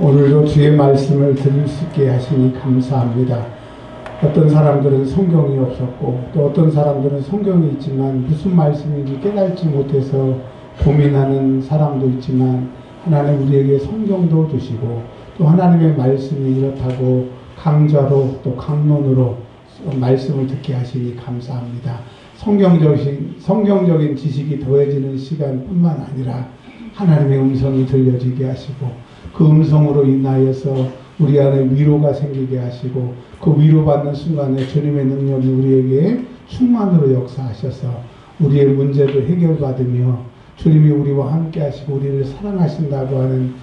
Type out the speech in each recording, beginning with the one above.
오늘도 주의 말씀을 들을 수 있게 하시니 감사합니다. 어떤 사람들은 성경이 없었고 또 어떤 사람들은 성경이 있지만 무슨 말씀인지 깨달지 못해서 고민하는 사람도 있지만 하나님 우리에게 성경도 주시고 또 하나님의 말씀이 이렇다고 강좌로 또 강론으로 말씀을 듣게 하시니 감사합니다. 성경적인 지식이 더해지는 시간뿐만 아니라 하나님의 음성이 들려지게 하시고 그 음성으로 인하여서 우리 안에 위로가 생기게 하시고 그 위로받는 순간에 주님의 능력이 우리에게 충만으로 역사하셔서 우리의 문제를 해결받으며 주님이 우리와 함께 하시고 우리를 사랑하신다고 하는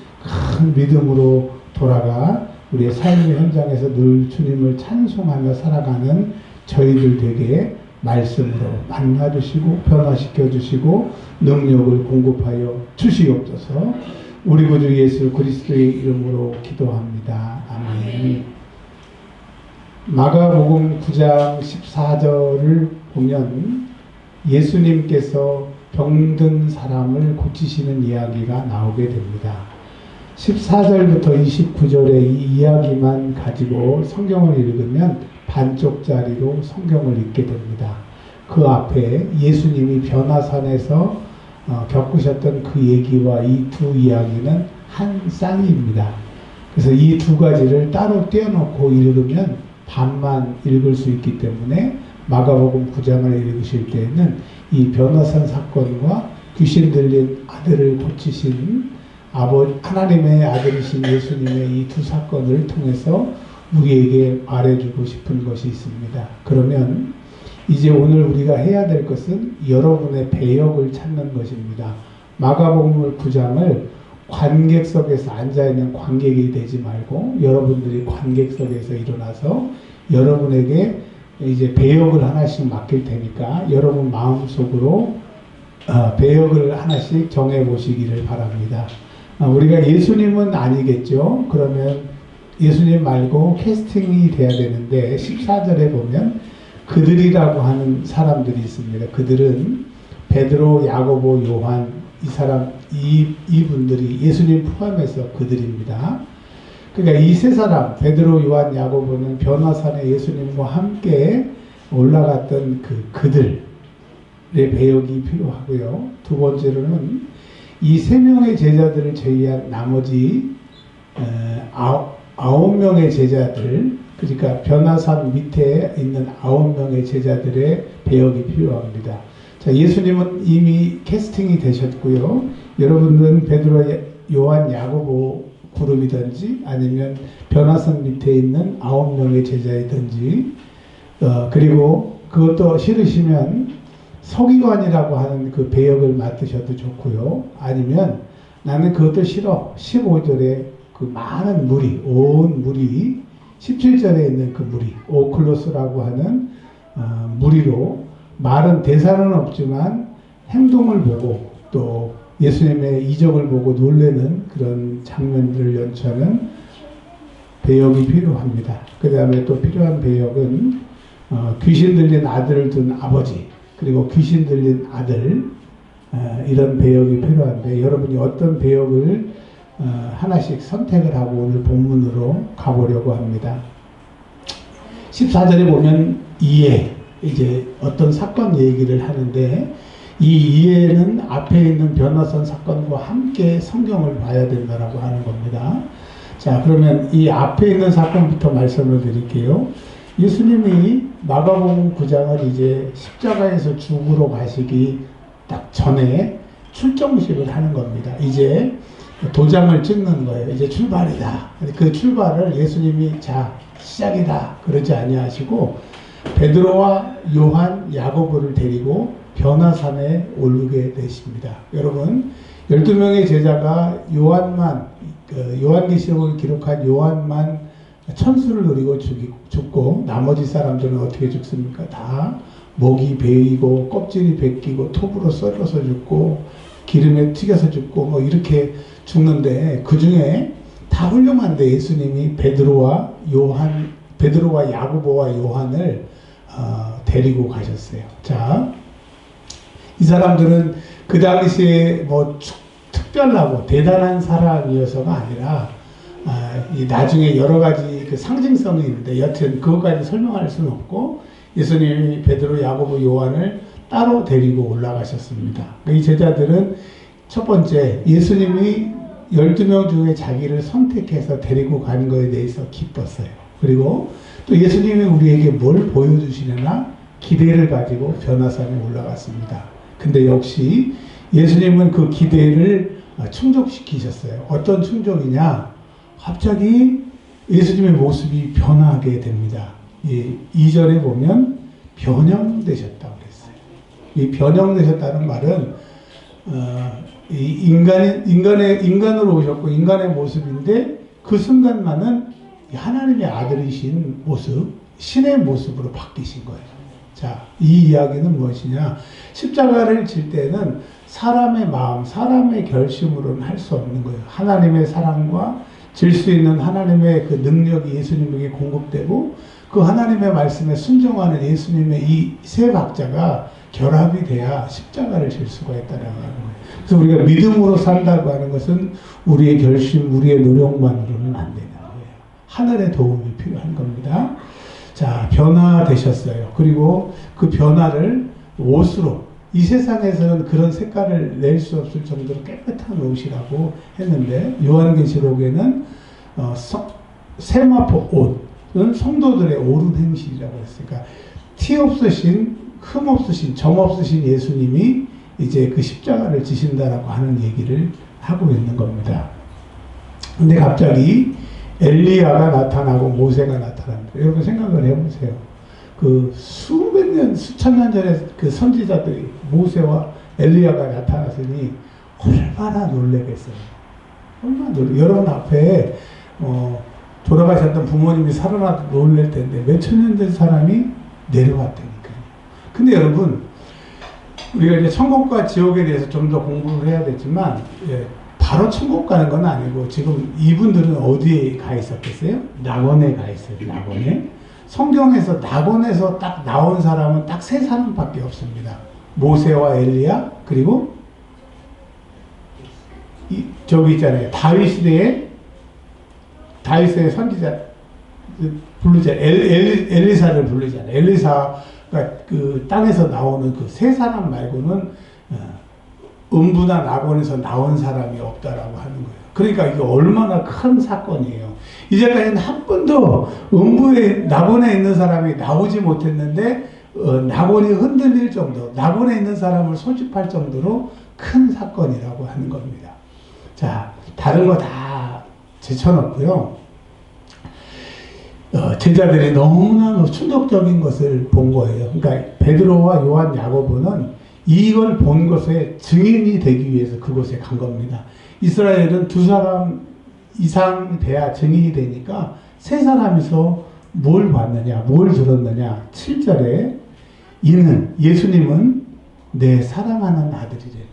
큰 믿음으로 돌아가 우리의 삶의 현장에서 늘 주님을 찬송하며 살아가는 저희들 되게 말씀으로 만나주시고 변화시켜 주시고 능력을 공급하여 주시옵소서. 우리 구주 예수 그리스도의 이름으로 기도합니다. 아멘. 마가복음 9장 14절을 보면 예수님께서 병든 사람을 고치시는 이야기가 나오게 됩니다. 14절부터 29절의 이 이야기만 가지고 성경을 읽으면 반쪽짜리로 성경을 읽게 됩니다. 그 앞에 예수님이 변화산에서 겪으셨던 그 얘기와 이 두 이야기는 한 쌍입니다. 그래서 이 두 가지를 따로 떼어놓고 읽으면 반만 읽을 수 있기 때문에 마가복음 9장을 읽으실 때에는 이 변화산 사건과 귀신 들린 아들을 고치신 하나님의 아들이신 예수님의 이 두 사건을 통해서 우리에게 말해주고 싶은 것이 있습니다. 그러면 이제 오늘 우리가 해야 될 것은 여러분의 배역을 찾는 것입니다. 마가복음 9장을 관객석에서 앉아있는 관객이 되지 말고 여러분들이 관객석에서 일어나서 여러분에게 이제 배역을 하나씩 맡길 테니까 여러분 마음속으로 배역을 하나씩 정해보시기를 바랍니다. 우리가 예수님은 아니겠죠. 그러면 예수님 말고 캐스팅이 돼야 되는데 14절에 보면 그들이라고 하는 사람들이 있습니다. 그들은 베드로, 야고보, 요한 이분들이 예수님 포함해서 그들입니다. 그러니까 이 세 사람 베드로, 요한, 야고보는 변화산에 예수님과 함께 올라갔던 그들의 배역이 필요하고요. 두 번째로는 이 세 명의 제자들을 제외한 나머지 9명의 제자들, 그러니까 변화산 밑에 있는 9명의 제자들의 배역이 필요합니다. 자, 예수님은 이미 캐스팅이 되셨고요. 여러분들은 베드로, 요한, 야고보 그룹이든지 아니면 변화산 밑에 있는 9명의 제자이든지 그리고 그것도 싫으시면 서기관이라고 하는 그 배역을 맡으셔도 좋고요. 아니면 나는 그것도 싫어. 15절에 그 많은 무리, 온 무리 17절에 있는 그 무리, 오클로스라고 하는 무리로 말은 대사는 없지만 행동을 보고 또 예수님의 이적을 보고 놀라는 그런 장면들을 연출하는 배역이 필요합니다. 그 다음에 또 필요한 배역은 귀신 들린 아들을 둔 아버지 그리고 귀신 들린 아들 이런 배역이 필요한데 여러분이 어떤 배역을 하나씩 선택을 하고 오늘 본문으로 가보려고 합니다. 14절에 보면 이해, 이제 어떤 사건 얘기를 하는데 이 이해는 앞에 있는 변화산 사건과 함께 성경을 봐야 된다라고 하는 겁니다. 자, 그러면 이 앞에 있는 사건부터 말씀을 드릴게요. 예수님이 마가복음 9장을 이제 십자가에서 죽으러 가시기 딱 전에 출정식을 하는 겁니다. 이제 도장을 찍는 거예요. 이제 출발이다. 그 출발을 예수님이 자 시작이다 그러지 아니하시고 베드로와 요한, 야고보를 데리고 변화산에 오르게 되십니다. 여러분 12명의 제자가 요한계시록을 기록한 요한만 천수를 노리고 죽고 나머지 사람들은 어떻게 죽습니까? 다 목이 베이고 껍질이 베끼고 톱으로 썰어서 죽고 기름에 튀겨서 죽고 뭐 이렇게 죽는데 그 중에 다 훌륭한데 예수님이 베드로와 야고보와 요한을 데리고 가셨어요. 자, 이 사람들은 그 당시에 뭐 특별하고 대단한 사람이어서가 아니라 이 나중에 여러 가지 그 상징성이 있는데 여튼 그것까지 설명할 수는 없고 예수님이 베드로, 야고보, 요한을 따로 데리고 올라가셨습니다. 이 제자들은 첫 번째 예수님이 12명 중에 자기를 선택해서 데리고 가는 것에 대해서 기뻤어요. 그리고 또 예수님이 우리에게 뭘 보여주시려나 기대를 가지고 변화산에 올라갔습니다. 근데 역시 예수님은 그 기대를 충족시키셨어요. 어떤 충족이냐? 갑자기 예수님의 모습이 변하게 됩니다. 2절에 보면 변형되셨다고 그랬어요. 이 변형되셨다는 말은 인간으로 오셨고 인간의 모습인데 그 순간만은 하나님의 아들이신 모습, 신의 모습으로 바뀌신 거예요. 자, 이 이야기는 무엇이냐? 십자가를 질 때는 사람의 마음, 사람의 결심으로는 할 수 없는 거예요. 하나님의 사랑과 질 수 있는 하나님의 그 능력이 예수님에게 공급되고 그 하나님의 말씀에 순종하는 예수님의 이 세 박자가 결합이 돼야 십자가를 질 수가 있다는 거예요. 그래서 우리가 믿음으로 산다고 하는 것은 우리의 결심, 우리의 노력만으로는 안 되는 거예요. 하늘의 도움이 필요한 겁니다. 자, 변화되셨어요. 그리고 그 변화를 옷으로, 이 세상에서는 그런 색깔을 낼 수 없을 정도로 깨끗한 옷이라고 했는데 요한계시록에는 세마포 옷은 성도들의 옳은 행실이라고 했으니까 티 없으신, 흠 없으신, 점 없으신 예수님이 이제 그 십자가를 지신다라고 하는 얘기를 하고 있는 겁니다. 근데 갑자기 엘리야가 나타나고 모세가 나타납니다. 여러분 생각을 해보세요. 그 수백 년, 수천 년 전에 그 선지자들이 모세와 엘리야가 나타났으니 얼마나 놀라겠어요. 얼마나 여러분 앞에 돌아가셨던 부모님이 살아나도 놀랄 텐데 몇천 년 된 사람이 내려왔다니까요. 근데 여러분 우리가 이제 천국과 지옥에 대해서 좀 더 공부를 해야 되지만 바로 천국 가는 건 아니고 지금 이분들은 어디에 가 있었겠어요? 낙원에 가 있어요. 낙원에. 성경에서 낙원에서 딱 나온 사람은 딱 세 사람밖에 없습니다. 모세와 엘리야 그리고 저기 있잖아요. 다윗 시대에 다윗의 선지자 부르자 엘리사를 부르잖아요. 엘리사가 그 땅에서 나오는 그 세 사람 말고는 음부나 낙원에서 나온 사람이 없다라고 하는 거예요. 그러니까 이게 얼마나 큰 사건이에요. 이제까지는 한 번도 음부에 낙원에 있는 사람이 나오지 못했는데 낙원이 흔들릴 정도, 낙원에 있는 사람을 소집할 정도로 큰 사건이라고 하는 겁니다. 자, 다른 거 다 제쳐놓고요. 제자들이 너무나 충격적인 것을 본 거예요. 그러니까 베드로와 요한, 야고보는 이걸 본 것에 증인이 되기 위해서 그곳에 간 겁니다. 이스라엘은 두 사람 이상 돼야 증인이 되니까 세 사람이서 뭘 봤느냐, 뭘 들었느냐. 7절에 이는 예수님은 내 사랑하는 아들이라는 거예요.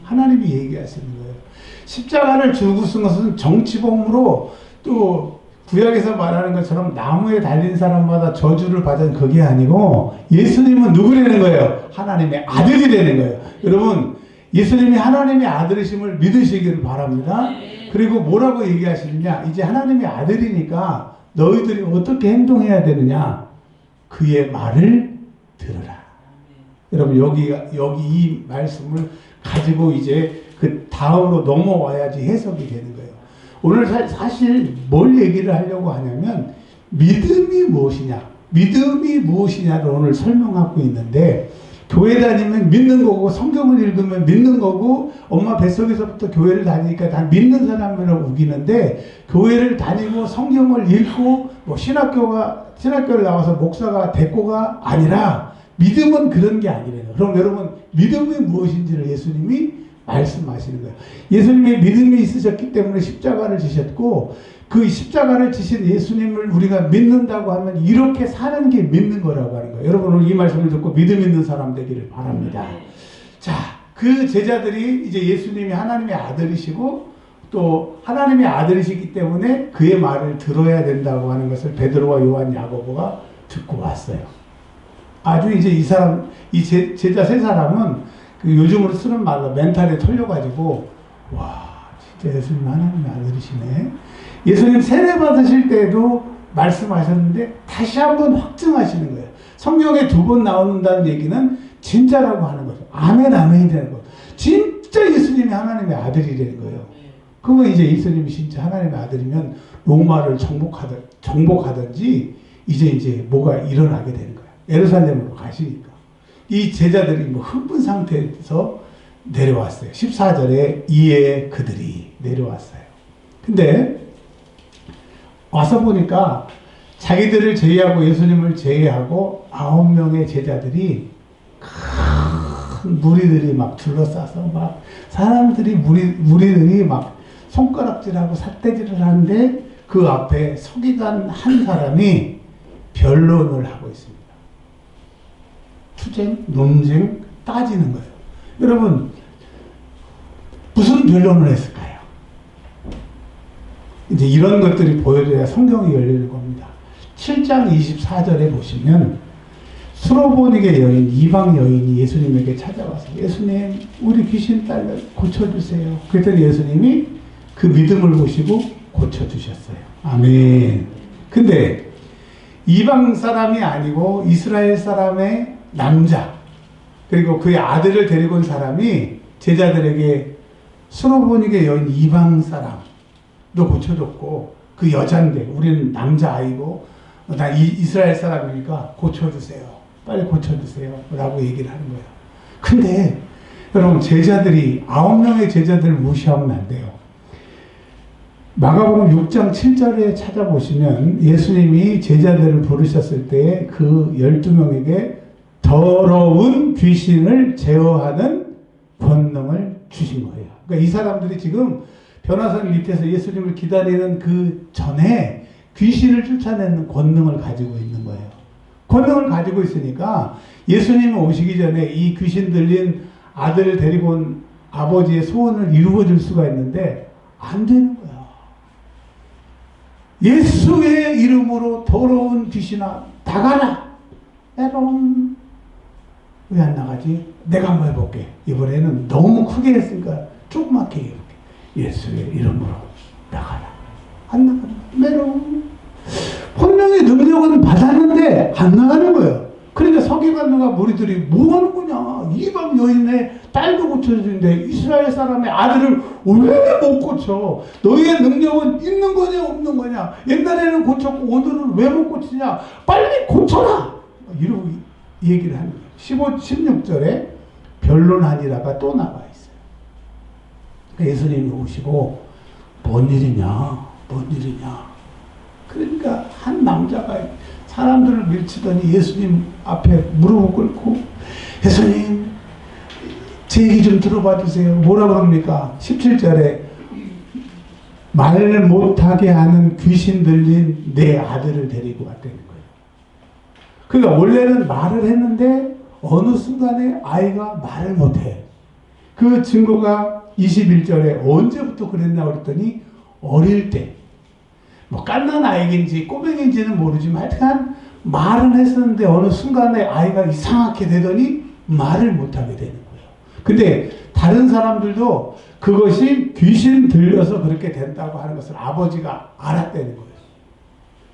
하나님이 얘기하시는 거예요. 십자가를 주고 쓴 것은 정치범으로 또 구약에서 말하는 것처럼 나무에 달린 사람마다 저주를 받은 그게 아니고 예수님은 누구라는 거예요? 하나님의 아들이 되는 거예요. 여러분 예수님이 하나님의 아들이심을 믿으시기를 바랍니다. 그리고 뭐라고 얘기하시느냐? 이제 하나님의 아들이니까 너희들이 어떻게 행동해야 되느냐? 그의 말을 들으라. 여러분 여기 이 말씀을 가지고 이제 그 다음으로 넘어와야지 해석이 되는 거예요. 오늘 사실 뭘 얘기를 하려고 하냐면 믿음이 무엇이냐, 믿음이 무엇이냐를 오늘 설명하고 있는데 교회 다니면 믿는 거고 성경을 읽으면 믿는 거고 엄마 뱃속에서부터 교회를 다니니까 다 믿는 사람이라고 우기는데 교회를 다니고 성경을 읽고 뭐 신학교를 나와서 목사가 됐고가 아니라 믿음은 그런 게 아니래요. 그럼 여러분 믿음이 무엇인지를 예수님이 말씀하시는 거예요. 예수님이 믿음이 있으셨기 때문에 십자가를 지셨고 그 십자가를 지신 예수님을 우리가 믿는다고 하면 이렇게 사는 게 믿는 거라고 하는 거예요. 여러분 오늘 이 말씀을 듣고 믿음 있는 사람 되기를 바랍니다. 자, 그 제자들이 이제 예수님이 하나님의 아들이시고 또 하나님의 아들이시기 때문에 그의 말을 들어야 된다고 하는 것을 베드로와 요한, 야고보가 듣고 왔어요. 아주 이제 이 제자 세 사람은 그 요즘으로 쓰는 말로 멘탈이 털려가지고 와 진짜 예수님 하나님의 아들이시네. 예수님 세례 받으실 때에도 말씀하셨는데 다시 한번 확증하시는 거예요. 성경에 2번 나오는다는 얘기는 진짜라고 하는 거죠. 아멘, 아멘이 되는 거예요. 진짜 예수님이 하나님의 아들이 되는 거예요. 그러면 이제 예수님이 진짜 하나님의 아들이면 로마를 정복하든지 이제 뭐가 일어나게 되는 거예요. 예루살렘으로 가시니까. 이 제자들이 뭐 흥분 상태에서 내려왔어요. 14절에 이에 그들이 내려왔어요. 근데 와서 보니까 자기들을 제외하고 예수님을 제외하고 9명의 제자들이 큰 무리들이 막 둘러싸서 막 사람들이 무리들이 막 손가락질하고 삿대질을 하는데 그 앞에 서기관 한 사람이 변론을 하고 있습니다. 투쟁, 논쟁, 따지는 거예요. 여러분 무슨 변론을 했을까요? 이제 이런 것들이 보여줘야 성경이 열리는 겁니다. 7장 24절에 보시면 수로보닉의 여인, 이방 여인이 예수님에게 찾아와서 예수님 우리 귀신 딸을 고쳐주세요. 그랬더니 예수님이 그 믿음을 보시고 고쳐주셨어요. 아멘. 근데 이방 사람이 아니고 이스라엘 사람의 남자 그리고 그의 아들을 데리고 온 사람이 제자들에게 수로보닉의 여인 이방 사람도 고쳐줬고 그 여잔데 우리는 남자아이고 나 이스라엘 사람이니까 고쳐주세요. 빨리 고쳐주세요. 라고 얘기를 하는 거예요. 근데 여러분 제자들이 9명의 제자들을 무시하면 안 돼요. 마가복음 6장 7절에 찾아보시면 예수님이 제자들을 부르셨을 때 그 12명에게 더러운 귀신을 제어하는 권능을 주신 거예요. 그러니까 이 사람들이 지금 변화산 밑에서 예수님을 기다리는 그 전에 귀신을 쫓아내는 권능을 가지고 있는 거예요. 권능을 가지고 있으니까 예수님이 오시기 전에 이 귀신 들린 아들을 데리고 온 아버지의 소원을 이루어줄 수가 있는데 안 되는 거야. 예수의 이름으로 더러운 귀신아 나가라. 에롱. 왜 안 나가지? 내가 한번 해볼게. 이번에는 너무 크게 했으니까 조그맣게 해볼게. 예수의 이름으로 나가라. 안 나가라. 메롱. 분명히 능력은 받았는데 안 나가는 거예요. 그러니까 서기관들과 무리들이 뭐 하는 거냐. 이방 여인의 딸도 고쳐주는데 이스라엘 사람의 아들을 왜 못 고쳐. 너희의 능력은 있는 거냐 없는 거냐. 옛날에는 고쳤고 오늘은 왜 못 고치냐. 빨리 고쳐라. 이러고 얘기를 하는 거예요. 16절에 변론하니라가 또 나와 있어요. 예수님이 오시고 뭔 일이냐 뭔 일이냐. 그러니까 한 남자가 사람들을 밀치더니 예수님 앞에 무릎을 꿇고 예수님 제 얘기 좀 들어봐 주세요. 뭐라고 합니까? 17절에 말 못하게 하는 귀신 들린 내 아들을 데리고 왔다는 거예요. 그러니까 원래는 말을 했는데 어느 순간에 아이가 말을 못해. 그 증거가 21절에 언제부터 그랬나 그랬더니 어릴 때 뭐 갓난 아이인지 꼬맹인지는 모르지만 하여튼 말은 했었는데 어느 순간에 아이가 이상하게 되더니 말을 못하게 되는 거예요. 근데 다른 사람들도 그것이 귀신 들려서 그렇게 된다고 하는 것을 아버지가 알았다는 거예요.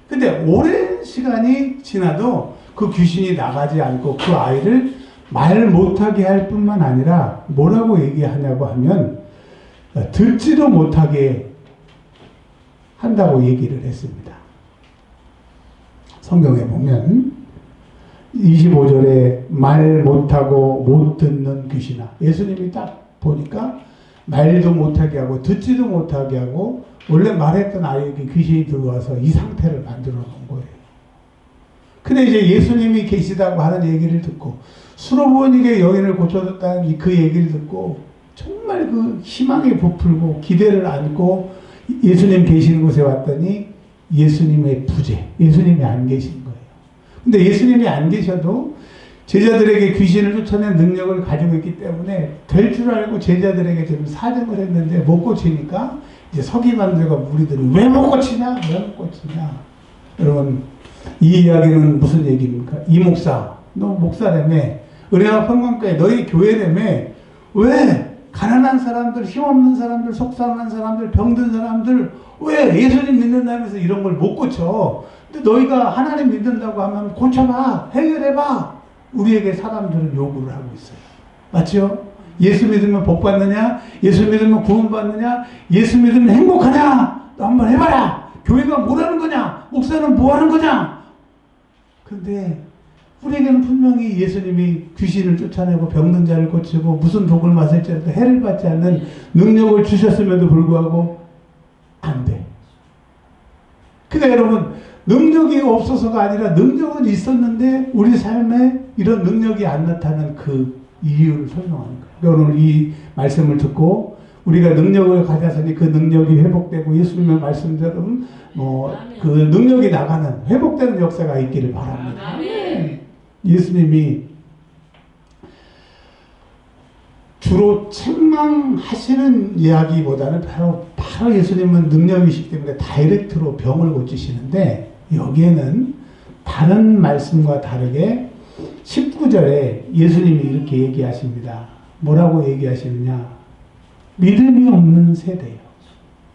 근데 오랜 시간이 지나도 그 귀신이 나가지 않고 그 아이를 말 못하게 할 뿐만 아니라 뭐라고 얘기하냐고 하면 듣지도 못하게 한다고 얘기를 했습니다. 성경에 보면 25절에 말 못하고 못 듣는 귀신아. 예수님이 딱 보니까 말도 못하게 하고 듣지도 못하게 하고 원래 말했던 아이에게 귀신이 들어와서 이 상태를 만들어 놓은 거예요. 근데 이제 예수님이 계시다고 하는 얘기를 듣고 수로보닉의 여인을 고쳐줬다는 그 얘기를 듣고 정말 그 희망에 부풀고 기대를 안고 예수님 계시는 곳에 왔더니 예수님의 부재, 예수님이 안 계신 거예요. 근데 예수님이 안 계셔도 제자들에게 귀신을 쫓아낸 능력을 가지고 있기 때문에 될 줄 알고 제자들에게 지금 사정을 했는데 못 고치니까 이제 서기관들과 무리들이 왜 못 고치냐? 왜 못 고치냐? 여러분 이 이야기는 무슨 얘기입니까? 이 목사, 너 목사라며 은혜와 평강교회 너희 교회라며 왜 가난한 사람들, 힘없는 사람들, 속상한 사람들, 병든 사람들 왜? 예수님 믿는다면서 이런 걸 못 고쳐. 근데 너희가 하나님 믿는다고 하면 고쳐봐. 해결해봐. 우리에게 사람들은 요구를 하고 있어요. 맞죠? 예수 믿으면 복 받느냐? 예수 믿으면 구원 받느냐? 예수 믿으면 행복하냐? 너 한번 해봐라. 교회가 뭐라는 거냐? 목사는 뭐 하는 거냐? 근데 우리에게는 분명히 예수님이 귀신을 쫓아내고 병든 자를 고치고 무슨 독을 마실지라도 해를 받지 않는 능력을 주셨음에도 불구하고 안 돼. 그러니까 여러분, 능력이 없어서가 아니라 능력은 있었는데 우리 삶에 이런 능력이 안 나타나는 그 이유를 설명하는 거예요. 오늘 이 말씀을 듣고 우리가 능력을 가졌으니 그 능력이 회복되고 예수님의 말씀대로 그 능력이 나가는 회복되는 역사가 있기를 바랍니다. 예수님이 주로 책망하시는 이야기보다는 바로 예수님은 능력이시기 때문에 다이렉트로 병을 고치시는데 여기에는 다른 말씀과 다르게 19절에 예수님이 이렇게 얘기하십니다. 뭐라고 얘기하시느냐? 믿음이 없는 세대요.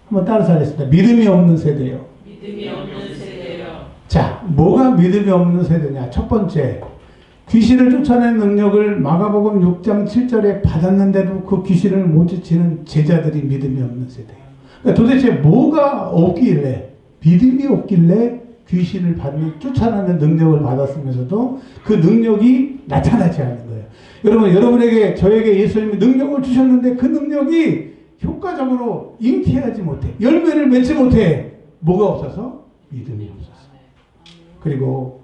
한번 따라서 하겠습니다. 믿음이 없는 세대요. 믿음이 없는 세대요. 자, 뭐가 믿음이 없는 세대냐? 첫 번째, 귀신을 쫓아내는 능력을 마가복음 6장 7절에 받았는데도 그 귀신을 못 쫓는 제자들이 믿음이 없는 세대예요. 그러니까 도대체 뭐가 없길래, 믿음이 없길래 귀신을 쫓아내는 능력을 받았으면서도 그 능력이 나타나지 않는 거예요. 여러분, 여러분에게, 저에게 예수님이 능력을 주셨는데 그 능력이 효과적으로 잉태하지 못해. 열매를 맺지 못해. 뭐가 없어서? 믿음이 없어서. 그리고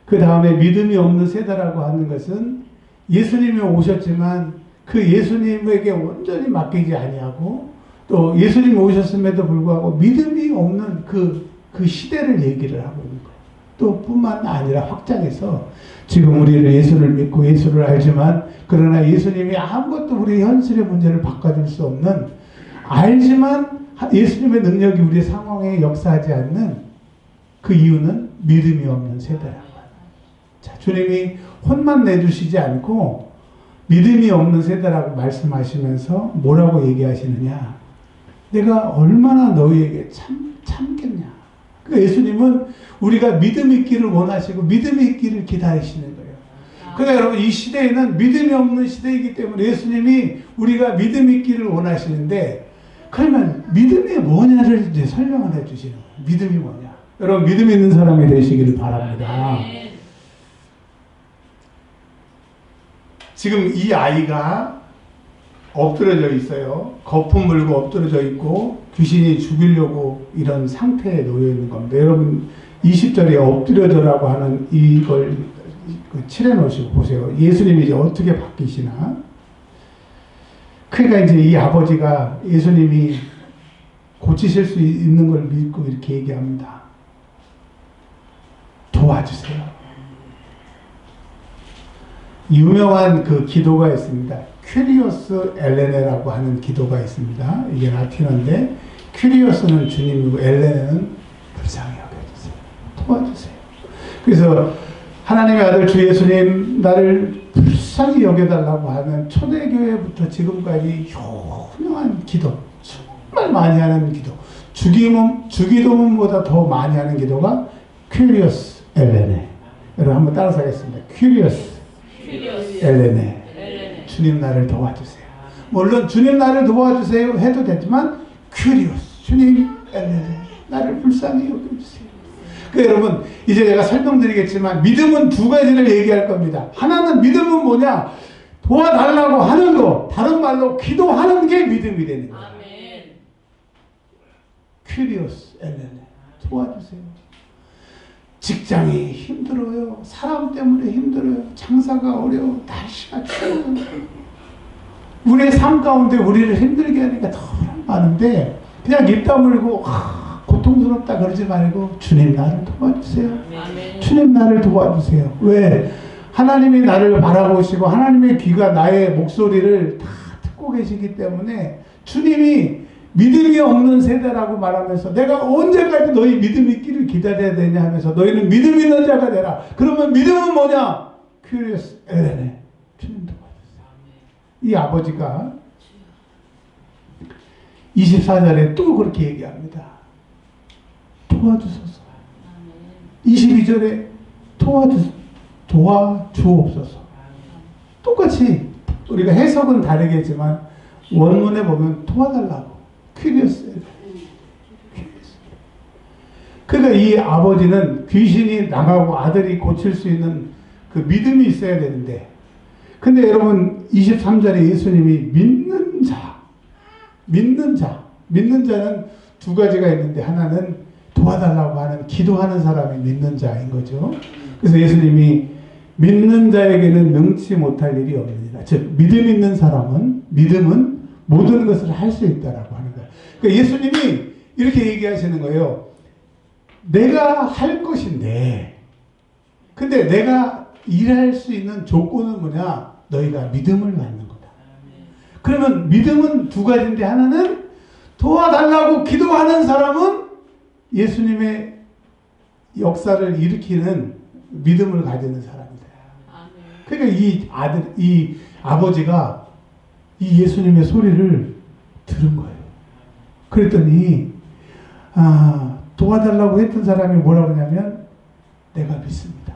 그 다음에 믿음이 없는 세대라고 하는 것은 예수님이 오셨지만 그 예수님에게 온전히 맡기지 아니하고 또 예수님이 오셨음에도 불구하고 믿음이 없는 그 시대를 얘기를 하고 있는 거예요. 또 뿐만 아니라 확장해서 지금 우리는 예수를 믿고 예수를 알지만 그러나 예수님이 아무것도 우리 현실의 문제를 바꿔줄 수 없는 알지만 예수님의 능력이 우리의 상황에 역사하지 않는 그 이유는 믿음이 없는 세대라고. 자, 주님이 혼만 내주시지 않고 믿음이 없는 세대라고 말씀하시면서 뭐라고 얘기하시느냐? 내가 얼마나 너희에게 참겠냐? 그러니까 예수님은 우리가 믿음 있기를 원하시고 믿음이 있기를 기다리시는 거예요. 그러니까 여러분, 이 시대에는 믿음이 없는 시대이기 때문에 예수님이 우리가 믿음 있기를 원하시는데 그러면 믿음이 뭐냐를 이제 설명을 해주시는 거예요. 믿음이 뭐냐? 여러분, 믿음 있는 사람이 되시기를 바랍니다. 지금 이 아이가 엎드려져 있어요. 거품 물고 엎드려져 있고 귀신이 죽이려고 이런 상태에 놓여 있는 겁니다. 여러분 20절에 엎드려져라고 하는 이걸 칠해 놓으시고 보세요. 예수님이 이제 어떻게 바뀌시나? 그러니까 이제 이 아버지가 예수님이 고치실 수 있는 걸 믿고 이렇게 얘기합니다. 도와주세요. 유명한 그 기도가 있습니다. 큐리오스 엘레네라고 하는 기도가 있습니다. 이게 라틴어인데 큐리오스는 주님이고 엘레네는 불쌍히 여겨주세요. 도와주세요. 그래서 하나님의 아들 주 예수님 나를 불쌍히 여겨달라고 하는 초대교회부터 지금까지 훌륭한 기도, 정말 많이 하는 기도, 주기도문보다 더 많이 하는 기도가 큐리오스 엘레네. 여러분 한번 따라서 하겠습니다. 큐리오스 엘레네. 주님 나를 도와주세요. 물론 주님 나를 도와주세요 해도 되지만 큐리오스 주님 엘레네 나를 불쌍히 여겨주세요. 그 여러분 이제 내가 설명드리겠지만 믿음은 두 가지를 얘기할 겁니다. 하나는 믿음은 뭐냐? 도와달라고 하는 거, 다른 말로 기도하는 게 믿음이 되는 거예요. 큐리오스 엘레네 도와주세요. 직장이 힘들어요. 사람 때문에 힘들어요. 장사가 어려워. 날씨가 추워요. 우리의 삶 가운데 우리를 힘들게 하니까 너무 많은데 그냥 입 다물고 고통스럽다 그러지 말고 주님 나를 도와주세요. 주님 나를 도와주세요. 왜? 하나님이 나를 바라보시고 하나님의 귀가 나의 목소리를 다 듣고 계시기 때문에 주님이 믿음이 없는 세대라고 말하면서 내가 언제까지 너희 믿음 있기를 기다려야 되냐 하면서 너희는 믿음 있는 자가 되라. 그러면 믿음은 뭐냐? 큐리오스 엘레네 주님 도와주세요. 이 아버지가 24절에 또 그렇게 얘기합니다. 도와주소서. 22절에 도와주옵소서. 똑같이 우리가 해석은 다르겠지만 원문에 보면 도와달라고. 퀴리어스. 그러니까 이 아버지는 귀신이 나가고 아들이 고칠 수 있는 그 믿음이 있어야 되는데, 근데 여러분 23절에 예수님이 믿는 자는 두 가지가 있는데, 하나는 도와달라고 하는 기도하는 사람이 믿는 자인 거죠. 그래서 예수님이 믿는 자에게는 능치 못할 일이 없느니라. 즉 믿음 있는 사람은, 믿음은 모든 것을 할 수 있다라고 하는 거예요. 그러니까 예수님이 이렇게 얘기하시는 거예요. 내가 할 것인데, 근데 내가 일할 수 있는 조건은 뭐냐? 너희가 믿음을 갖는 거다. 그러면 믿음은 두 가지인데, 하나는 도와달라고 기도하는 사람은 예수님의 역사를 일으키는 믿음을 가지는 사람이다. 그러니까 이 아버지가 이 예수님의 소리를 들은 거예요. 그랬더니 도와달라고 했던 사람이 뭐라고 하냐면, 내가 믿습니다.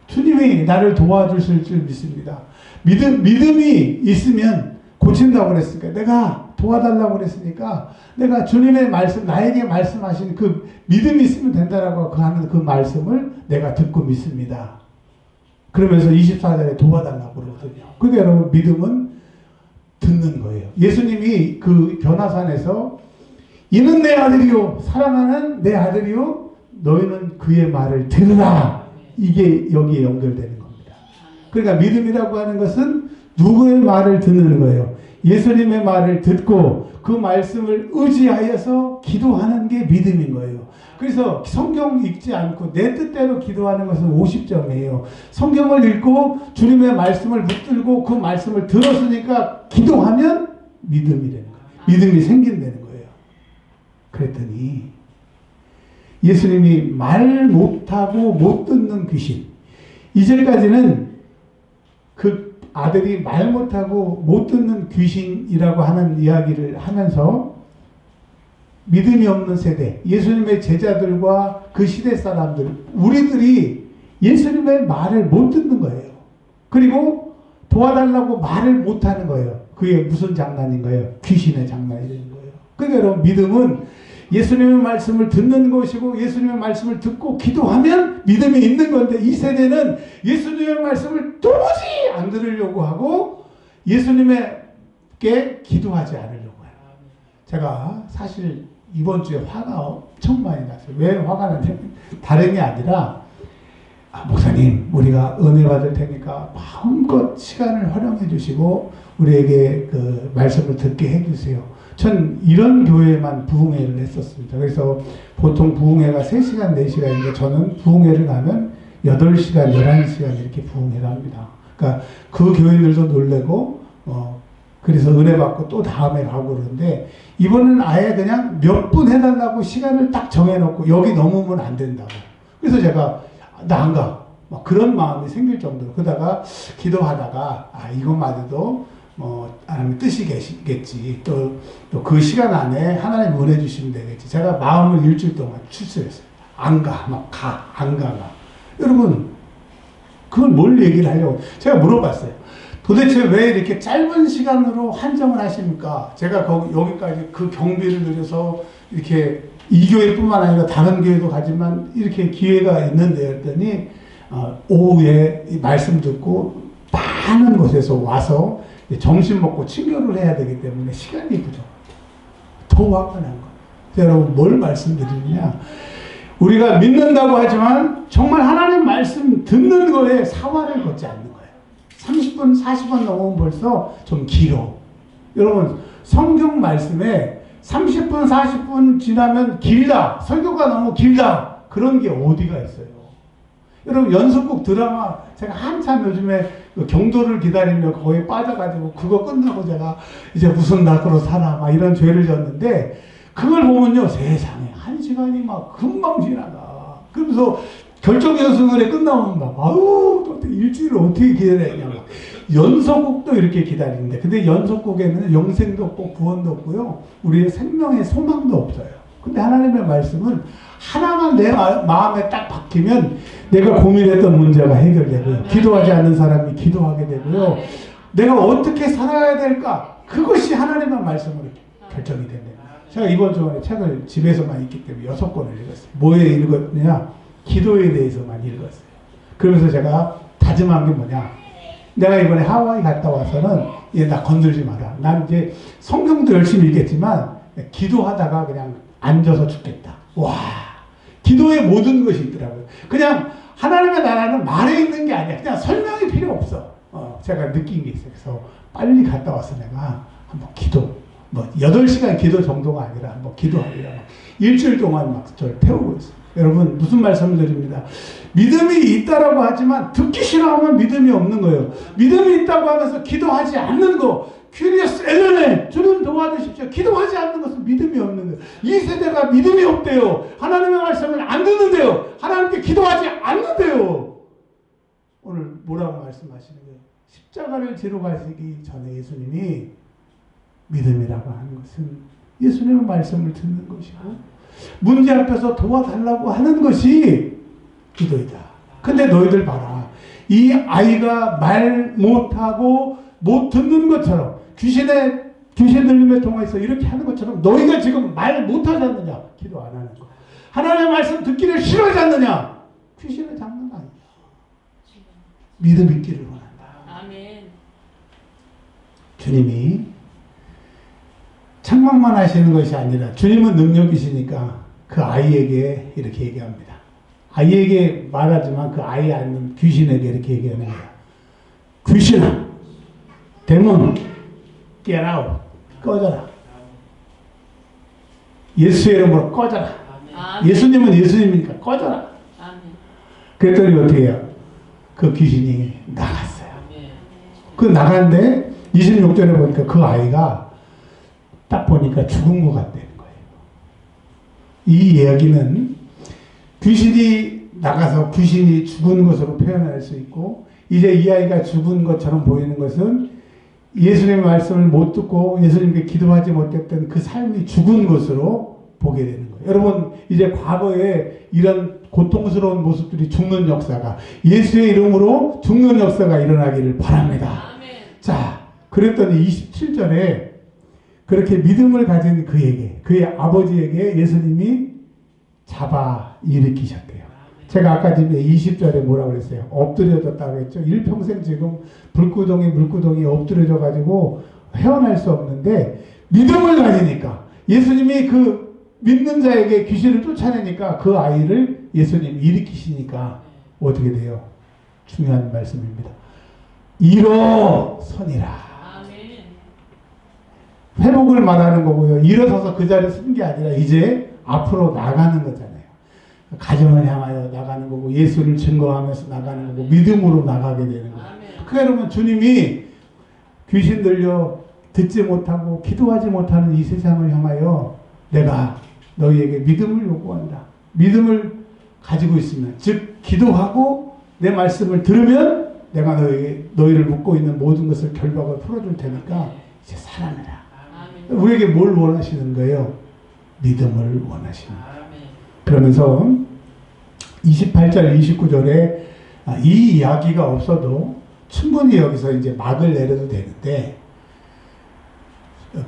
주님이 나를 도와주실 줄 믿습니다. 믿음이 있으면 고친다고 그랬으니까, 내가 도와달라고 그랬으니까, 내가 주님의 말씀, 나에게 말씀하신 그 믿음이 있으면 된다라고 하는 그 말씀을 내가 듣고 믿습니다. 그러면서 24절에 도와달라고 그러거든요. 그러니까 여러분, 믿음은 듣는 거예요. 예수님이 그 변화산에서 이는 내 아들이요, 사랑하는 내 아들이요, 너희는 그의 말을 들으라. 이게 여기에 연결되는 겁니다. 그러니까 믿음이라고 하는 것은 누구의 말을 듣는 거예요. 예수님의 말을 듣고 그 말씀을 의지하여서 기도하는 게 믿음인 거예요. 그래서 성경 읽지 않고 내 뜻대로 기도하는 것은 50점이에요. 성경을 읽고 주님의 말씀을 붙들고 그 말씀을 들었으니까 기도하면 믿음이 되는 거예요. 믿음이 생긴다는 거예요. 그랬더니 예수님이 말 못하고 못 듣는 귀신, 이전까지는 그 아들이 말 못하고 못 듣는 귀신이라고 하는 이야기를 하면서 믿음이 없는 세대, 예수님의 제자들과 그 시대 사람들, 우리들이 예수님의 말을 못 듣는 거예요. 그리고 도와달라고 말을 못하는 거예요. 그게 무슨 장난인 거예요? 귀신의 장난이 되는 거예요. 그러니까 여러분, 믿음은 예수님의 말씀을 듣는 것이고, 예수님의 말씀을 듣고 기도하면 믿음이 있는 건데, 이 세대는 예수님의 말씀을 도무지 안 들으려고 하고 예수님께 기도하지 않으려고 해요. 제가 사실 이번 주에 화가 엄청 많이 났어요. 왜 화가 났냐면, 다른 게 아니라, 목사님, 우리가 은혜 받을 테니까 마음껏 시간을 활용해 주시고 우리에게 그 말씀을 듣게 해 주세요. 전 이런 교회만 부흥회를 했었습니다. 그래서 보통 부흥회가 3시간, 4시간인데 저는 부흥회를 가면 8시간, 11시간 이렇게 부흥회를 합니다. 그러니까 그 교인들도 놀래고, 그래서 은혜 받고 또 다음에 가고 그러는데, 이번은 아예 그냥 몇 분 해달라고 시간을 딱 정해놓고 여기 넘으면 안 된다고. 그래서 제가 나 안 가. 막 그런 마음이 생길 정도로. 그러다가 기도하다가, 이것마저도 하나님 뜻이 계시겠지. 또 그 시간 안에 하나님 은혜 주시면 되겠지. 제가 마음을 일주일 동안 추스렸어요. 안 가. 안 가. 여러분, 그걸 뭘 얘기를 하려고. 제가 물어봤어요. 도대체 왜 이렇게 짧은 시간으로 한정을 하십니까? 제가 여기까지 그 경비를 들여서 이렇게 이 교회뿐만 아니라 다른 교회도 가지만 이렇게 기회가 있는데, 했더니 오후에 말씀 듣고 많은 곳에서 와서 점심 먹고 친교를 해야 되기 때문에 시간이 부족해요. 더 화가 난 거예요. 여러분, 뭘 말씀드리느냐, 우리가 믿는다고 하지만 정말 하나님 말씀 듣는 거에 사활을 걷지 않는 거예요. 30분, 40분 넘으면 벌써 좀 길어. 여러분, 성경 말씀에 30분, 40분 지나면 길다, 설교가 너무 길다, 그런 게 어디가 있어요? 여러분, 연속극 드라마, 제가 한참 요즘에 경도를 기다리며 거기에 빠져가지고 그거 끝나고 제가 이제 무슨 낙으로 살아, 막 이런 죄를 졌는데, 그걸 보면요, 세상에 1시간이 막 금방 지나가. 그러면서 결정 연승을에 끝나면 막 아유 또 일주일을 어떻게 기다려야 막 연속곡도 이렇게 기다리는데 근데 연속곡에는 영생도 없고 구원도 없고요 우리의 생명의 소망도 없어요. 근데 하나님의 말씀은 하나만 내 마음에 딱 박히면 내가 고민했던 문제가 해결되고요 기도하지 않는 사람이 기도하게 되고요 내가 어떻게 살아야 될까 그것이 하나님의 말씀으로 결정이 된다. 제가 이번 주에 책을 집에서만 읽기 때문에 6권을 읽었어요. 뭐에 읽었느냐? 기도에 대해서만 읽었어요. 그러면서 제가 다짐한 게 뭐냐? 내가 이번에 하와이 갔다 와서는 얘 나 건들지 마라. 난 이제 성경도 열심히 읽겠지만 기도하다가 그냥 앉아서 죽겠다. 와, 기도에 모든 것이 있더라고요. 그냥 하나님의 나라는 말에 있는 게 아니야. 그냥 설명이 필요 없어. 제가 느낀 게 있어요. 그래서 빨리 갔다 와서 내가 한번 기도. 8시간 기도 정도가 아니라 한번 기도하리라. 일주일 동안 막 저를 태우고 있어요. 여러분, 무슨 말씀을 드립니다. 믿음이 있다라고 하지만 듣기 싫어하면 믿음이 없는 거예요. 믿음이 있다고 하면서 기도하지 않는 거. 큐리어스 엘레네 주님 도와주십시오. 기도하지 않는 것은 믿음이 없는 거예요. 이 세대가 믿음이 없대요. 하나님의 말씀을 안 듣는데요. 하나님께 기도하지 않는데요. 오늘 뭐라고 말씀하시는 거예요? 십자가를 지러 가시기 전에 예수님이 믿음이라고 하는 것은 예수님의 말씀을 듣는 것이고 문제 앞에서 도와달라고 하는 것이 기도이다. 근데 너희들 봐라. 이 아이가 말 못하고 못 듣는 것처럼 귀신 들림에 통해서 이렇게 하는 것처럼 너희가 지금 말 못하지 않느냐? 기도 안 하는 거. 하나님의 말씀 듣기를 싫어하지 않느냐? 귀신을 잡는 거 아니야. 믿음 있기를 원한다. 아멘. 주님이 책망만 하시는 것이 아니라 주님은 능력이시니까 그 아이에게 이렇게 얘기합니다. 아이에게 말하지만 그 아이 안는 귀신에게 이렇게 얘기하는 거야. 귀신아, 데몬, get out, 꺼져라. 예수의 이름으로 꺼져라. 아멘. 예수님은 예수님이니까 꺼져라. 아멘. 그랬더니 어떻게 해요? 그 귀신이 나갔어요. 아멘. 그 나갔는데 26절에 보니까 그 아이가 딱 보니까 죽은 것 같다는 거예요. 이 이야기는 귀신이 나가서 귀신이 죽은 것으로 표현할 수 있고 이제 이 아이가 죽은 것처럼 보이는 것은 예수님의 말씀을 못 듣고 예수님께 기도하지 못했던 그 삶이 죽은 것으로 보게 되는 거예요. 여러분 이제 과거에 이런 고통스러운 모습들이 죽는 역사가 예수의 이름으로 죽는 역사가 일어나기를 바랍니다. 아멘. 자, 그랬더니 27절에 그렇게 믿음을 가진 그에게, 그의 아버지에게 예수님이 잡아 일으키셨대요. 제가 아까 집에 20절에 뭐라고 그랬어요? 엎드려졌다고 했죠. 일평생 지금 물구덩이 엎드려져 가지고 헤어날 수 없는데 믿음을 가지니까 예수님이 그 믿는 자에게 귀신을 쫓아내니까 그 아이를 예수님이 일으키시니까 어떻게 돼요? 중요한 말씀입니다. 일어서니라. 회복을 말하는 거고요. 일어서서 그 자리에 쓴 게 아니라 이제 앞으로 나가는 거잖아요. 가정을 향하여 나가는 거고 예수를 증거하면서 나가는 거고 믿음으로 나가게 되는 거예요. 그러니까 여러분 주님이 귀신 들려 듣지 못하고 기도하지 못하는 이 세상을 향하여 내가 너희에게 믿음을 요구한다. 믿음을 가지고 있으면 즉 기도하고 내 말씀을 들으면 내가 너희를 묶고 있는 모든 것을 결박을 풀어줄 테니까 이제 살아내라. 우리에게 뭘 원하시는 거예요? 믿음을 원하시는 거예요. 그러면서 28절 29절에 이 이야기가 없어도 충분히 여기서 이제 막을 내려도 되는데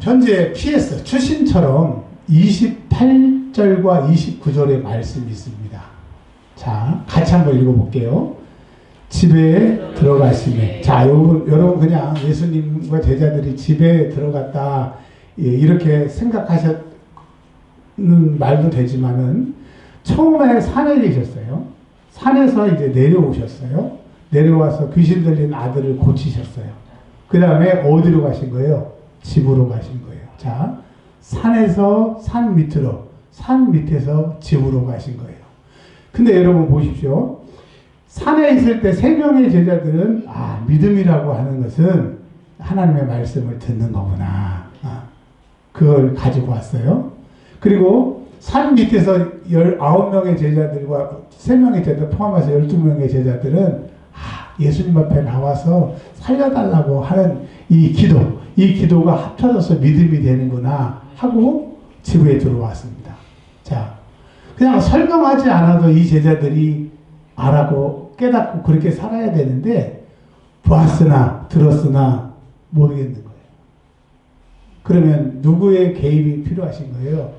현재 PS 추신처럼 28절과 29절의 말씀이 있습니다. 자, 같이 한번 읽어볼게요. 집에 들어가시매. 자, 여러분 그냥 예수님과 제자들이 집에 들어갔다 이렇게 생각하셨는 말도 되지만은 처음에 산에 계셨어요. 산에서 이제 내려오셨어요. 내려와서 귀신 들린 아들을 고치셨어요. 그 다음에 어디로 가신 거예요? 집으로 가신 거예요. 자, 산에서 산 밑으로, 산 밑에서 집으로 가신 거예요. 근데 여러분 보십시오. 산에 있을 때 3명의 제자들은 믿음이라고 하는 것은 하나님의 말씀을 듣는 거구나. 그걸 가지고 왔어요. 그리고 산 밑에서 19명의 제자들과 3명의 제자 포함해서 12명의 제자들은 예수님 앞에 나와서 살려달라고 하는 이 기도가 합쳐져서 믿음이 되는구나 하고 지구에 들어왔습니다. 자, 그냥 설명하지 않아도 이 제자들이 알았고 깨닫고 그렇게 살아야 되는데 보았으나 들었으나 모르겠는 거예요. 그러면 누구의 개입이 필요하신 거예요?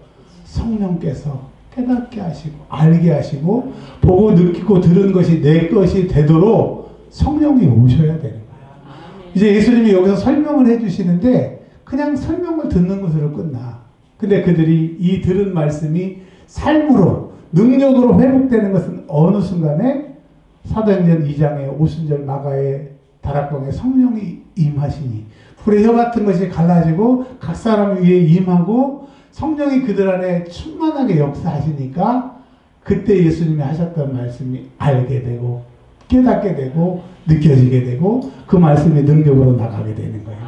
성령께서 깨닫게 하시고 알게 하시고 보고 느끼고 들은 것이 내 것이 되도록 성령이 오셔야 되는 거예요. 이제 예수님이 여기서 설명을 해주시는데 그냥 설명을 듣는 것으로 끝나. 근데 그들이 이 들은 말씀이 삶으로 능력으로 회복되는 것은 어느 순간에 사도행전 2장의 오순절 마가의 다락방에 성령이 임하시니 불의 혀 같은 것이 갈라지고 각 사람 위에 임하고 성령이 그들 안에 충만하게 역사하시니까 그때 예수님이 하셨던 말씀이 알게 되고 깨닫게 되고 느껴지게 되고 그 말씀이 능력으로 나가게 되는 거예요.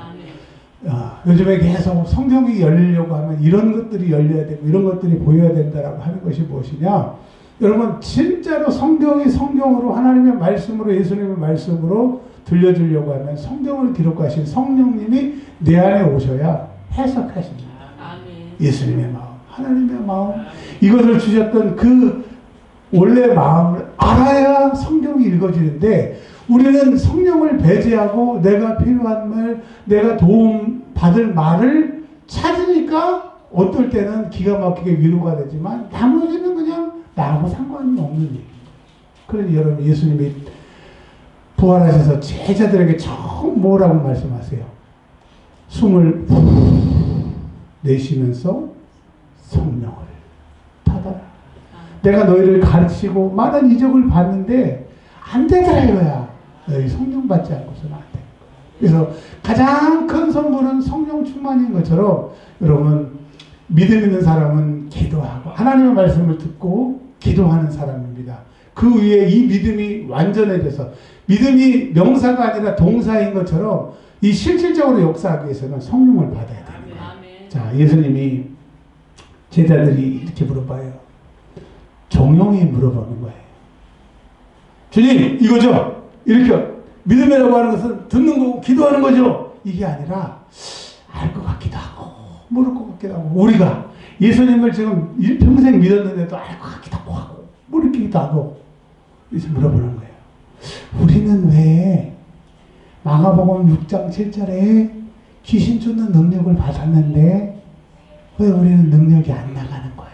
요즘에 계속 성경이 열리려고 하면 이런 것들이 열려야 되고 이런 것들이 보여야 된다라고 하는 것이 무엇이냐? 여러분 진짜로 성경이 성경으로 하나님의 말씀으로 예수님의 말씀으로 들려주려고 하면 성경을 기록하신 성령님이 내 안에 오셔야 해석하십니다. 예수님의 마음, 하나님의 마음, 이것을 주셨던 그 원래 마음을 알아야 성경이 읽어지는데 우리는 성령을 배제하고 내가 필요한 말, 내가 도움 받을 말을 찾으니까 어떨 때는 기가 막히게 위로가 되지만 나머지는 그냥 나하고 상관이 없는 일입니다. 그러니 여러분 예수님이 부활하셔서 제자들에게 처음 뭐라고 말씀하세요? 숨을 내쉬면서 성령을 받아라. 내가 너희를 가르치고 많은 이적을 봤는데 안 되더라 이거야. 너희 성령 받지 않고서는 안 돼. 그래서 가장 큰 선물은 성령 충만인 것처럼 여러분 믿음 있는 사람은 기도하고 하나님의 말씀을 듣고 기도하는 사람입니다. 그 위에 이 믿음이 완전해져서 믿음이 명사가 아니라 동사인 것처럼 이 실질적으로 역사하기 위해서는 성령을 받아야 됩니다. 자, 예수님이 제자들이 이렇게 물어봐요. 종용이 물어보는 거예요. 주님, 이거죠? 이렇게 믿음이라고 하는 것은 듣는 거고 기도하는 거죠? 이게 아니라 알 것 같기도 하고 모를 것 같기도 하고 우리가 예수님을 지금 일평생 믿었는데도 알 것 같기도 하고 모를 것 같기도 하고 이제 물어보는 거예요. 우리는 왜 마가복음 6장 7절에 귀신 쫓는 능력을 받았는데 왜 우리는 능력이 안 나가는 거예요?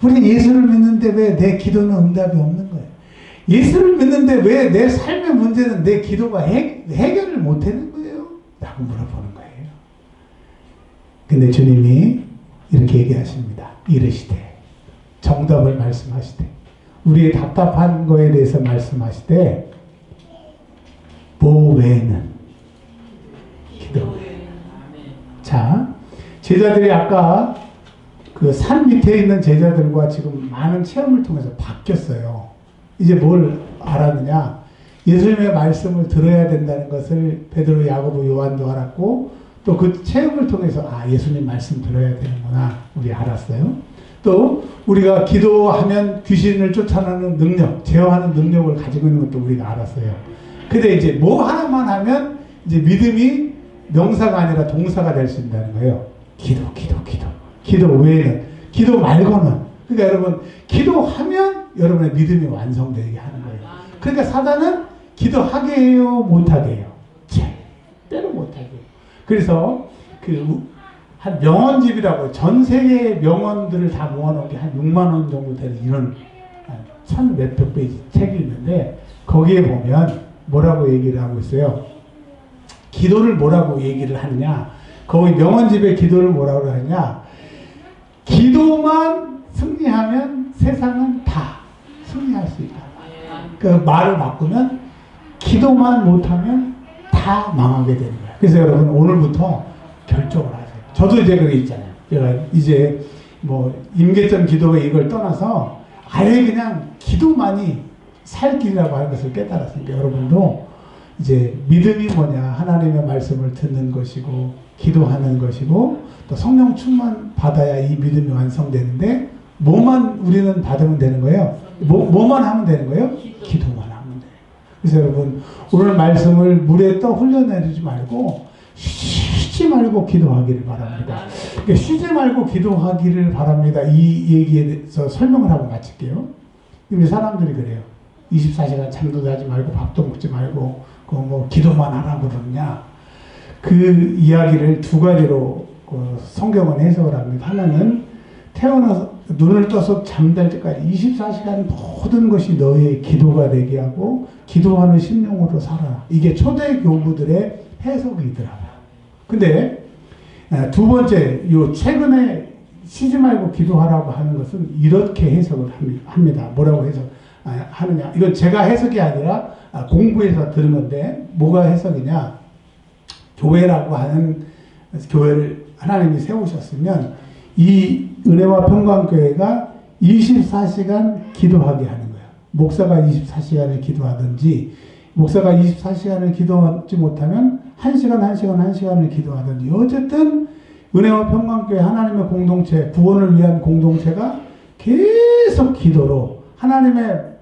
우리는 예수를 믿는데 왜 내 기도는 응답이 없는 거예요? 예수를 믿는데 왜 내 삶의 문제는 내 기도가 해결을 못하는 거예요? 라고 물어보는 거예요. 근데 주님이 이렇게 얘기하십니다. 이르시되 정답을 말씀하시되 우리의 답답한 거에 대해서 말씀하시되 뭐 외에는 기도. 자, 제자들이 아까 그 산 밑에 있는 제자들과 지금 많은 체험을 통해서 바뀌었어요. 이제 뭘 알았느냐? 예수님의 말씀을 들어야 된다는 것을 베드로, 야고보, 요한도 알았고 또 그 체험을 통해서 예수님 말씀 들어야 되는구나 우리 알았어요. 또 우리가 기도하면 귀신을 쫓아내는 능력, 제어하는 능력을 가지고 있는 것도 우리가 알았어요. 근데 이제 뭐 하나만 하면 이제 믿음이 명사가 아니라 동사가 될 수 있다는 거예요. 기도 외에는, 기도 말고는. 그러니까 여러분, 기도하면 여러분의 믿음이 완성되게 하는 거예요. 그러니까 사단은 기도하게 해요, 못하게 해요? 절대로 못하게 해요. 그래서 한 명언집이라고 전 세계의 명언들을 다 모아놓은 게 한 6만 원 정도 되는 이런 1000 몇백 페이지 책이 있는데 거기에 보면 뭐라고 얘기를 하고 있어요. 기도를 뭐라고 얘기를 하느냐, 거기 명언집의 기도를 뭐라고 하느냐, 기도만 승리하면 세상은 다 승리할 수 있다. 그 말을 바꾸면 기도만 못하면 다 망하게 되는 거예요. 그래서 여러분 오늘부터 결정을 하세요. 저도 이제 그게 있잖아요. 제가 이제 뭐 임계점 기도가 이걸 떠나서 아예 그냥 기도만이 살 길이라고 하는 것을 깨달았으니까 여러분도 이제 믿음이 뭐냐? 하나님의 말씀을 듣는 것이고 기도하는 것이고 또 성령 충만 받아야 이 믿음이 완성되는데 뭐만 우리는 받으면 되는 거예요? 뭐만 하면 되는 거예요? 기도만 하면 돼요. 그래서 여러분 오늘 말씀을 물에 떠 흘려내리지 말고 쉬지 말고 기도하기를 바랍니다. 그러니까 쉬지 말고 기도하기를 바랍니다. 이 얘기에 대해서 설명을 하고 마칠게요. 우리 사람들이 그래요. 24시간 잠도 자지 말고 밥도 먹지 말고 뭐 기도만 하라고 그러냐. 그 이야기를 두 가지로 성경은 해석을 합니다. 하나는 태어나서 눈을 떠서 잠들 때까지 24시간 모든 것이 너의 기도가 되게 하고 기도하는 심령으로 살아라. 이게 초대 교부들의 해석이더라고요. 근데 두 번째, 요 최근에 쉬지 말고 기도하라고 하는 것은 이렇게 해석을 합니다. 뭐라고 하느냐. 이건 제가 해석이 아니라 공부해서 들은 건데 뭐가 해석이냐. 교회라고 하는 교회를 하나님이 세우셨으면 이 은혜와 평강교회가 24시간 기도하게 하는 거예요. 목사가 24시간을 기도하든지 목사가 24시간을 기도하지 못하면 1시간을 기도하든지 어쨌든 은혜와 평강교회 하나님의 공동체, 구원을 위한 공동체가 계속 기도로 하나님의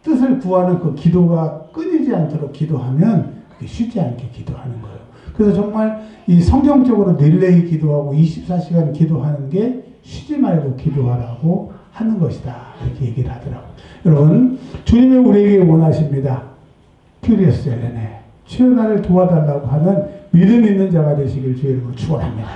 뜻을 구하는 그 기도가 끊이지 않도록 기도하면 그게 쉬지 않게 기도하는 거예요. 그래서 정말 이 성경적으로 릴레이 기도하고 24시간 기도하는 게 쉬지 말고 기도하라고 하는 것이다. 이렇게 얘기를 하더라고요. 여러분, 주님이 우리에게 원하십니다. 큐리어스 엘레네. 주여 나를 도와달라고 하는 믿음 있는 자가 되시길 주의 이름으로 축원합니다.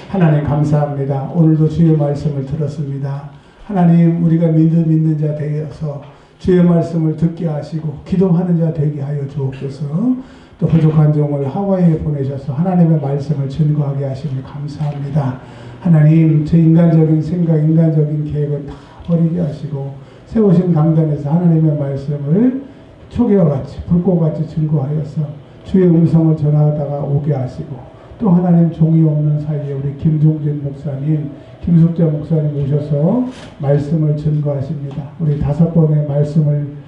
하나님 감사합니다. 오늘도 주의 말씀을 들었습니다. 하나님 우리가 믿음 있는 자 되어서 주의 말씀을 듣게 하시고 기도하는 자 되게 하여 주옵소서. 또 부족한 종을 하와이에 보내셔서 하나님의 말씀을 증거하게 하시니 감사합니다. 하나님 제 인간적인 생각, 인간적인 계획을 다 버리게 하시고 세우신 강단에서 하나님의 말씀을 초기와 같이 불꽃같이 증거하여서 주의 음성을 전하다가 오게 하시고 또 하나님 종이 없는 사이에 우리 김종진 목사님, 김숙자 목사님 오셔서 말씀을 증거하십니다. 우리 5번의 말씀을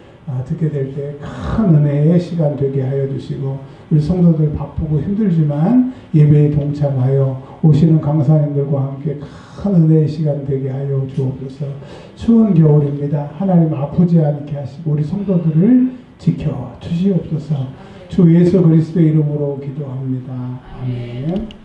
듣게 될 때 큰 은혜의 시간 되게 하여 주시고 우리 성도들 바쁘고 힘들지만 예배에 동참하여 오시는 강사님들과 함께 큰 은혜의 시간 되게 하여 주옵소서. 추운 겨울입니다. 하나님 아프지 않게 하시고 우리 성도들을 지켜 주시옵소서. 주 예수 그리스도의 이름으로 기도합니다. 아멘.